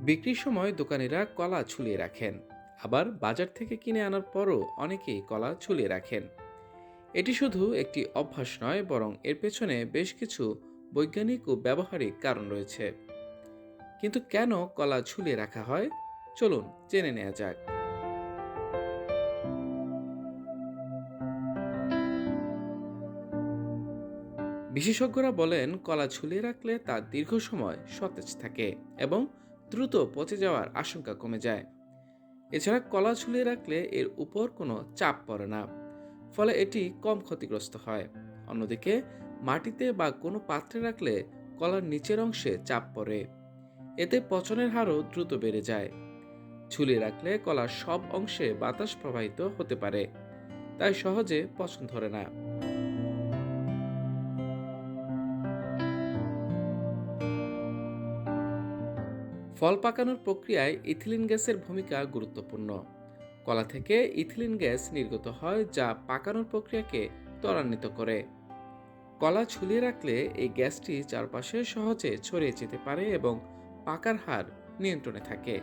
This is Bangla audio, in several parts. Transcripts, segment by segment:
বিক্রির সময় দোকানিরা কলা ঝুলিয়ে রাখেন, আবার বাজার থেকে কিনে আনার পরও অনেকেই কলা ঝুলিয়ে রাখেন। এটি শুধু একটি অভ্যাস নয়, বরং এর পেছনে বেশ কিছু বৈজ্ঞানিক ও ব্যবহারিক কারণ রয়েছে। কিন্তু কেন কলা ঝুলিয়ে রাখা হয়, চলুন জেনে নেওয়া যাক। বিশেষজ্ঞরা বলেন কলা ঝুলিয়ে রাখলে তা দীর্ঘ সময় সতেজ থাকে এবং দ্রুত পচে যাওয়ার আশঙ্কা কমে যায়। এছাড়া কলা ঝুলিয়ে রাখলে এর উপর কোনো চাপ পড়ে না, ফলে এটি কম ক্ষতিগ্রস্ত হয়। অন্যদিকে মাটিতে বা কোনো পাত্রে রাখলে কলার নিচের অংশে চাপ পড়ে, এতে পচনের হারও দ্রুত বেড়ে যায়। ঝুলিয়ে রাখলে কলার সব অংশে বাতাস প্রবাহিত হতে পারে, তাই সহজে পচন ধরে না। ফল পাকানোর প্রক্রিয়ায় ইথিলিন গ্যাসের ভূমিকা গুরুত্বপূর্ণ। কলা থেকে ইথিলিন গ্যাস নির্গত হয়, যা পাকানোর প্রক্রিয়াকে ত্বরান্বিত করে। কলা ঝুলিয়ে রাখলে এই গ্যাসটি চারপাশে সহজে ছড়িয়ে যেতে পারে এবং পাকার হার নিয়ন্ত্রণে থাকে।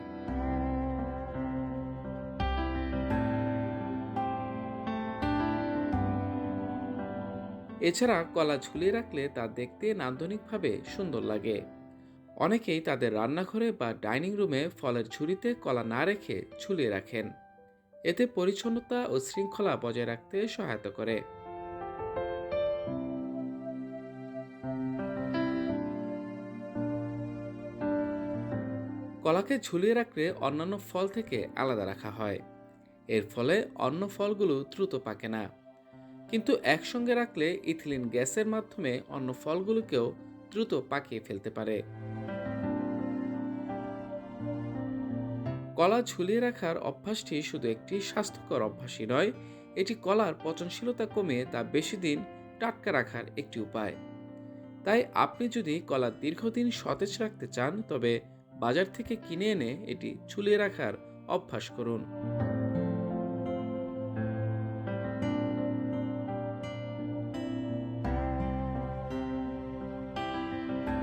এছাড়া কলা ঝুলিয়ে রাখলে তা দেখতে নান্দনিকভাবে সুন্দর লাগে। অনেকেই তাদের রান্নাঘরে বা ডাইনিং রুমে ফলের ঝুড়িতে কলা না রেখে ঝুলিয়ে রাখেন। এতে পরিচ্ছন্নতা ও শৃঙ্খলা বজায় রাখতে সহায়তা করে। কলাকে ঝুলিয়ে রাখলে অন্যান্য ফল থেকে আলাদা রাখা হয়। এর ফলে অন্য ফলগুলো দ্রুত পাকে না। কিন্তু একসঙ্গে রাখলে ইথিলিন গ্যাসের মাধ্যমে অন্য ফলগুলোকেও দ্রুত পাকিয়ে ফেলতে পারে। কলা ঝুলিয়ে রাখার অভ্যাসটি শুধু একটি স্বাস্থ্যকর অভ্যাসই নয়, এটি কলার পচনশীলতা কমিয়ে তা বেশি দিন টাটকা রাখার একটি উপায়। তাই আপনি যদি কলা দীর্ঘদিন সতেজ রাখতে চান, তবে বাজার থেকে কিনে এনে এটি ঝুলিয়ে রাখার অভ্যাস করুন।